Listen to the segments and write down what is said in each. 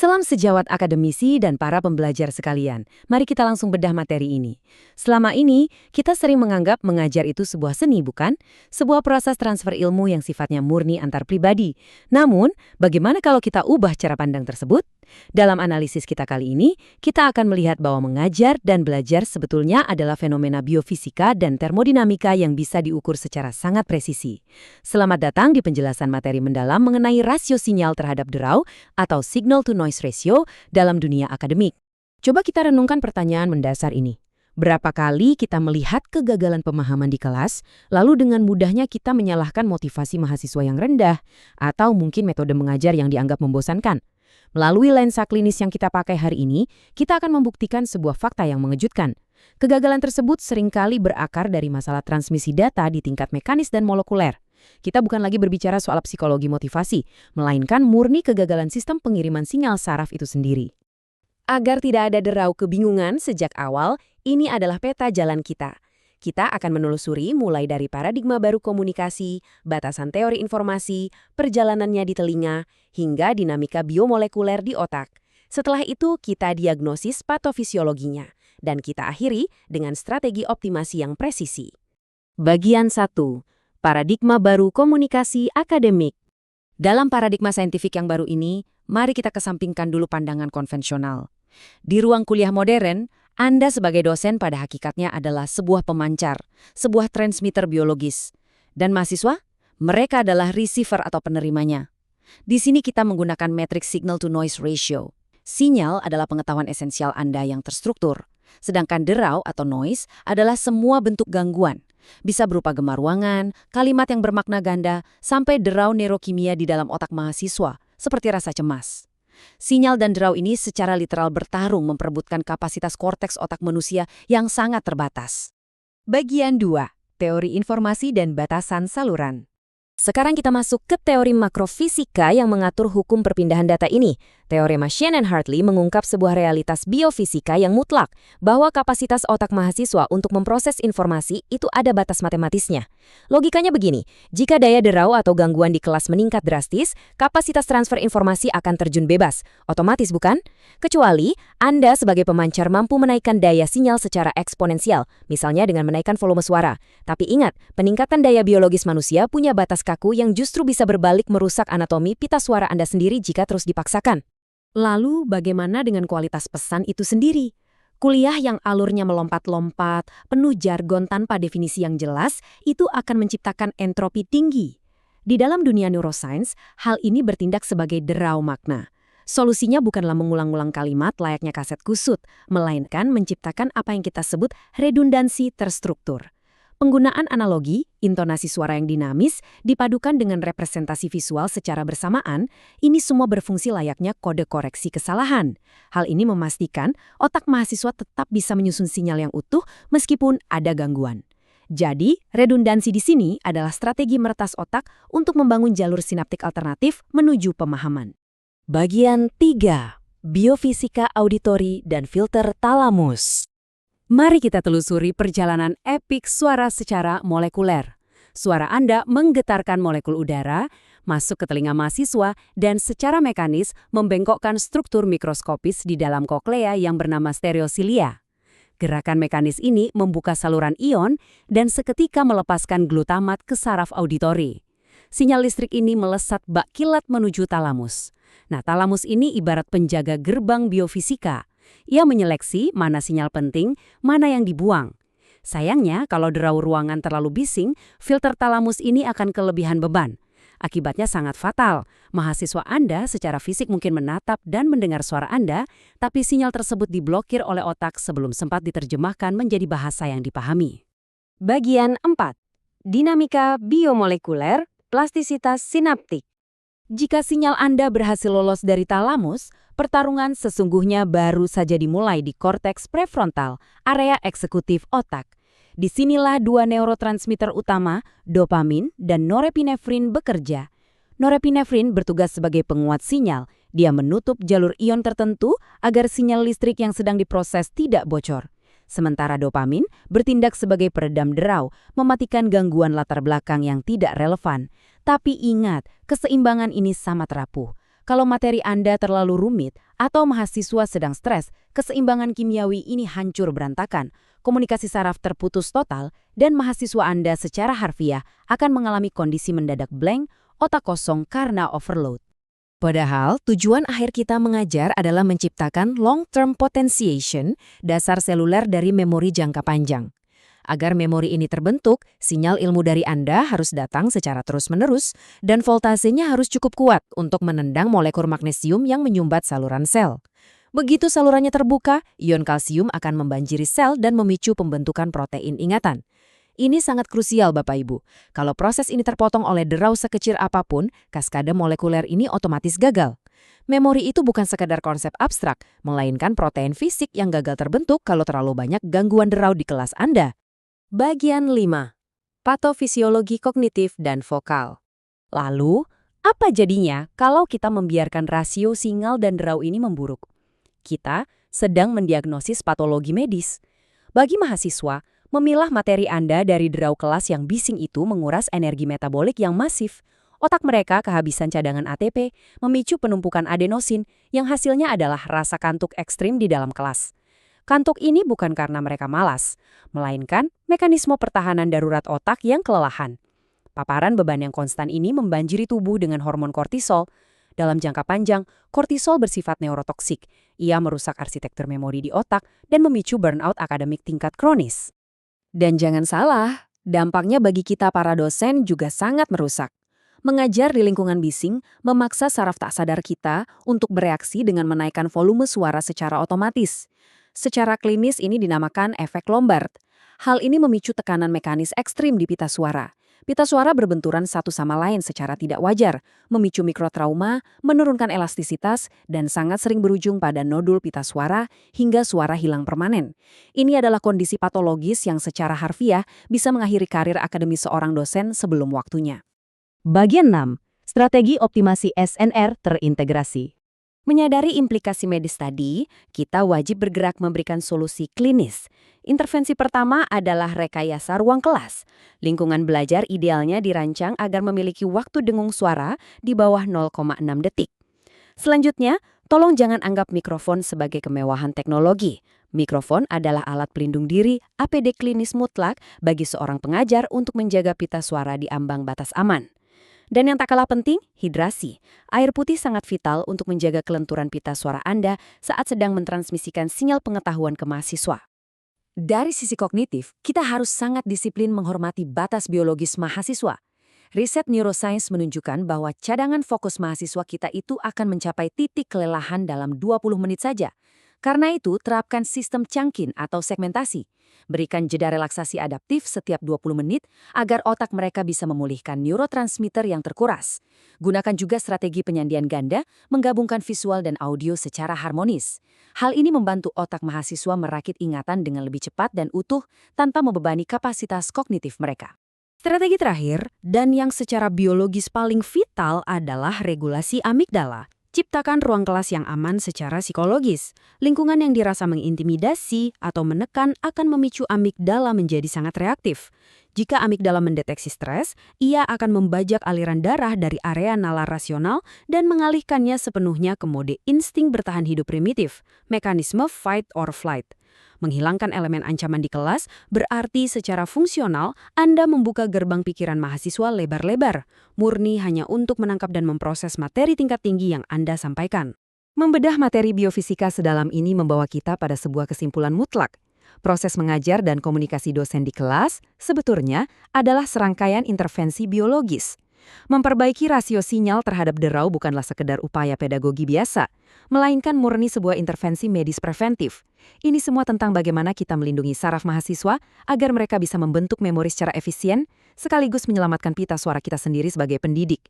Salam sejawat akademisi dan para pembelajar sekalian. Mari kita langsung bedah materi ini. Selama ini, kita sering menganggap mengajar itu sebuah seni, bukan? Sebuah proses transfer ilmu yang sifatnya murni antar pribadi. Namun, bagaimana kalau kita ubah cara pandang tersebut? Dalam analisis kita kali ini, kita akan melihat bahwa mengajar dan belajar sebetulnya adalah fenomena biofisika dan termodinamika yang bisa diukur secara sangat presisi. Selamat datang di penjelasan materi mendalam mengenai rasio sinyal terhadap derau atau signal-to-noise ratio dalam dunia akademik. Coba kita renungkan pertanyaan mendasar ini. Berapa kali kita melihat kegagalan pemahaman di kelas, lalu dengan mudahnya kita menyalahkan motivasi mahasiswa yang rendah, atau mungkin metode mengajar yang dianggap membosankan? Melalui lensa klinis yang kita pakai hari ini, kita akan membuktikan sebuah fakta yang mengejutkan. Kegagalan tersebut seringkali berakar dari masalah transmisi data di tingkat mekanis dan molekuler. Kita bukan lagi berbicara soal psikologi motivasi, melainkan murni kegagalan sistem pengiriman sinyal saraf itu sendiri. Agar tidak ada derau kebingungan sejak awal, ini adalah peta jalan kita. Kita akan menelusuri mulai dari paradigma baru komunikasi, batasan teori informasi, perjalanannya di telinga, hingga dinamika biomolekuler di otak. Setelah itu, kita diagnosis patofisiologinya, dan kita akhiri dengan strategi optimasi yang presisi. Bagian 1. Paradigma baru komunikasi akademik. Dalam paradigma saintifik yang baru ini, mari kita kesampingkan dulu pandangan konvensional. Di ruang kuliah modern, Anda sebagai dosen pada hakikatnya adalah sebuah pemancar, sebuah transmitter biologis. Dan mahasiswa? Mereka adalah receiver atau penerimanya. Di sini kita menggunakan metrik signal-to-noise ratio. Sinyal adalah pengetahuan esensial Anda yang terstruktur. Sedangkan derau atau noise adalah semua bentuk gangguan. Bisa berupa gema ruangan, kalimat yang bermakna ganda, sampai derau neurokimia di dalam otak mahasiswa, seperti rasa cemas. Sinyal dan derau ini secara literal bertarung memperebutkan kapasitas korteks otak manusia yang sangat terbatas. Bagian 2. Teori informasi dan batasan saluran. Sekarang kita masuk ke teori makrofisika yang mengatur hukum perpindahan data ini. Teorema Shannon-Hartley mengungkap sebuah realitas biofisika yang mutlak, bahwa kapasitas otak mahasiswa untuk memproses informasi itu ada batas matematisnya. Logikanya begini, jika daya derau atau gangguan di kelas meningkat drastis, kapasitas transfer informasi akan terjun bebas. Otomatis bukan? Kecuali Anda sebagai pemancar mampu menaikkan daya sinyal secara eksponensial, misalnya dengan menaikkan volume suara. Tapi ingat, peningkatan daya biologis manusia punya batas kaku yang justru bisa berbalik merusak anatomi pita suara Anda sendiri jika terus dipaksakan. Lalu bagaimana dengan kualitas pesan itu sendiri? Kuliah yang alurnya melompat-lompat, penuh jargon tanpa definisi yang jelas, itu akan menciptakan entropi tinggi. Di dalam dunia neuroscience, hal ini bertindak sebagai derau makna. Solusinya bukanlah mengulang-ulang kalimat layaknya kaset kusut, melainkan menciptakan apa yang kita sebut redundansi terstruktur. Penggunaan analogi, intonasi suara yang dinamis, dipadukan dengan representasi visual secara bersamaan, ini semua berfungsi layaknya kode koreksi kesalahan. Hal ini memastikan otak mahasiswa tetap bisa menyusun sinyal yang utuh meskipun ada gangguan. Jadi, redundansi di sini adalah strategi meretas otak untuk membangun jalur sinaptik alternatif menuju pemahaman. Bagian 3. Biofisika auditori dan filter talamus. Mari kita telusuri perjalanan epik suara secara molekuler. Suara Anda menggetarkan molekul udara, masuk ke telinga mahasiswa, dan secara mekanis membengkokkan struktur mikroskopis di dalam koklea yang bernama stereosilia. Gerakan mekanis ini membuka saluran ion dan seketika melepaskan glutamat ke saraf auditori. Sinyal listrik ini melesat bak kilat menuju talamus. Nah, talamus ini ibarat penjaga gerbang biofisika. Ia menyeleksi mana sinyal penting, mana yang dibuang. Sayangnya, kalau derau ruangan terlalu bising, filter talamus ini akan kelebihan beban. Akibatnya sangat fatal. Mahasiswa Anda secara fisik mungkin menatap dan mendengar suara Anda, tapi sinyal tersebut diblokir oleh otak sebelum sempat diterjemahkan menjadi bahasa yang dipahami. Bagian 4. Dinamika biomolekuler, plastisitas sinaptik. Jika sinyal Anda berhasil lolos dari talamus, pertarungan sesungguhnya baru saja dimulai di korteks prefrontal, area eksekutif otak. Disinilah dua neurotransmitter utama, dopamin dan norepinefrin bekerja. Norepinefrin bertugas sebagai penguat sinyal. Dia menutup jalur ion tertentu agar sinyal listrik yang sedang diproses tidak bocor. Sementara dopamin bertindak sebagai peredam derau, mematikan gangguan latar belakang yang tidak relevan. Tapi ingat, keseimbangan ini sangat rapuh. Kalau materi Anda terlalu rumit atau mahasiswa sedang stres, keseimbangan kimiawi ini hancur berantakan, komunikasi saraf terputus total, dan mahasiswa Anda secara harfiah akan mengalami kondisi mendadak blank, otak kosong karena overload. Padahal, tujuan akhir kita mengajar adalah menciptakan long-term potentiation, dasar seluler dari memori jangka panjang. Agar memori ini terbentuk, sinyal ilmu dari Anda harus datang secara terus-menerus, dan voltasenya harus cukup kuat untuk menendang molekul magnesium yang menyumbat saluran sel. Begitu salurannya terbuka, ion kalsium akan membanjiri sel dan memicu pembentukan protein ingatan. Ini sangat krusial, Bapak Ibu. Kalau proses ini terpotong oleh derau sekecil apapun, kaskade molekuler ini otomatis gagal. Memori itu bukan sekadar konsep abstrak, melainkan protein fisik yang gagal terbentuk kalau terlalu banyak gangguan derau di kelas Anda. Bagian 5. Patofisiologi kognitif dan vokal. Lalu, apa jadinya kalau kita membiarkan rasio sinyal dan derau ini memburuk? Kita sedang mendiagnosis patologi medis. Bagi mahasiswa, memilah materi Anda dari derau kelas yang bising itu menguras energi metabolik yang masif. Otak mereka kehabisan cadangan ATP, memicu penumpukan adenosin, yang hasilnya adalah rasa kantuk ekstrim di dalam kelas. Kantuk ini bukan karena mereka malas, melainkan mekanisme pertahanan darurat otak yang kelelahan. Paparan beban yang konstan ini membanjiri tubuh dengan hormon kortisol. Dalam jangka panjang, kortisol bersifat neurotoksik. Ia merusak arsitektur memori di otak dan memicu burnout akademik tingkat kronis. Dan jangan salah, dampaknya bagi kita para dosen juga sangat merusak. Mengajar di lingkungan bising memaksa saraf tak sadar kita untuk bereaksi dengan menaikkan volume suara secara otomatis. Secara klinis ini dinamakan efek Lombard. Hal ini memicu tekanan mekanis ekstrim di pita suara. Pita suara berbenturan satu sama lain secara tidak wajar, memicu mikrotrauma, menurunkan elastisitas, dan sangat sering berujung pada nodul pita suara hingga suara hilang permanen. Ini adalah kondisi patologis yang secara harfiah bisa mengakhiri karir akademis seorang dosen sebelum waktunya. Bagian 6. Strategi optimasi SNR terintegrasi. Menyadari implikasi medis tadi, kita wajib bergerak memberikan solusi klinis. Intervensi pertama adalah rekayasa ruang kelas. Lingkungan belajar idealnya dirancang agar memiliki waktu dengung suara di bawah 0,6 detik. Selanjutnya, tolong jangan anggap mikrofon sebagai kemewahan teknologi. Mikrofon adalah alat pelindung diri APD klinis mutlak bagi seorang pengajar untuk menjaga pita suara di ambang batas aman. Dan yang tak kalah penting, hidrasi. Air putih sangat vital untuk menjaga kelenturan pita suara Anda saat sedang mentransmisikan sinyal pengetahuan ke mahasiswa. Dari sisi kognitif, kita harus sangat disiplin menghormati batas biologis mahasiswa. Riset neuroscience menunjukkan bahwa cadangan fokus mahasiswa kita itu akan mencapai titik kelelahan dalam 20 menit saja. Karena itu, terapkan sistem Changkin atau segmentasi. Berikan jeda relaksasi adaptif setiap 20 menit agar otak mereka bisa memulihkan neurotransmitter yang terkuras. Gunakan juga strategi penyandian ganda, menggabungkan visual dan audio secara harmonis. Hal ini membantu otak mahasiswa merakit ingatan dengan lebih cepat dan utuh tanpa membebani kapasitas kognitif mereka. Strategi terakhir, dan yang secara biologis paling vital adalah regulasi amigdala. Ciptakan ruang kelas yang aman secara psikologis. Lingkungan yang dirasa mengintimidasi atau menekan akan memicu amigdala menjadi sangat reaktif. Jika amigdala mendeteksi stres, ia akan membajak aliran darah dari area nalar rasional dan mengalihkannya sepenuhnya ke mode insting bertahan hidup primitif, mekanisme fight or flight. Menghilangkan elemen ancaman di kelas berarti secara fungsional Anda membuka gerbang pikiran mahasiswa lebar-lebar, murni hanya untuk menangkap dan memproses materi tingkat tinggi yang Anda sampaikan. Membedah materi biofisika sedalam ini membawa kita pada sebuah kesimpulan mutlak. Proses mengajar dan komunikasi dosen di kelas sebetulnya adalah serangkaian intervensi biologis. Memperbaiki rasio sinyal terhadap derau bukanlah sekedar upaya pedagogi biasa, melainkan murni sebuah intervensi medis preventif. Ini semua tentang bagaimana kita melindungi saraf mahasiswa agar mereka bisa membentuk memori secara efisien, sekaligus menyelamatkan pita suara kita sendiri sebagai pendidik.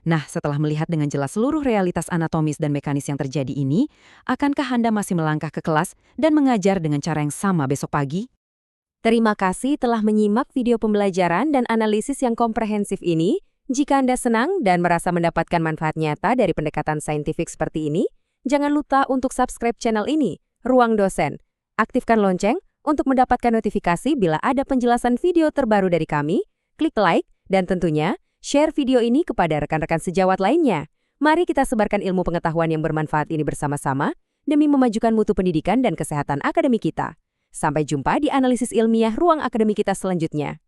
Nah, setelah melihat dengan jelas seluruh realitas anatomis dan mekanis yang terjadi ini, akankah Anda masih melangkah ke kelas dan mengajar dengan cara yang sama besok pagi? Terima kasih telah menyimak video pembelajaran dan analisis yang komprehensif ini. Jika Anda senang dan merasa mendapatkan manfaat nyata dari pendekatan saintifik seperti ini, jangan lupa untuk subscribe channel ini, Ruang Dosen. Aktifkan lonceng untuk mendapatkan notifikasi bila ada penjelasan video terbaru dari kami, klik like, dan tentunya share video ini kepada rekan-rekan sejawat lainnya. Mari kita sebarkan ilmu pengetahuan yang bermanfaat ini bersama-sama demi memajukan mutu pendidikan dan kesehatan akademik kita. Sampai jumpa di analisis ilmiah ruang akademik kita selanjutnya.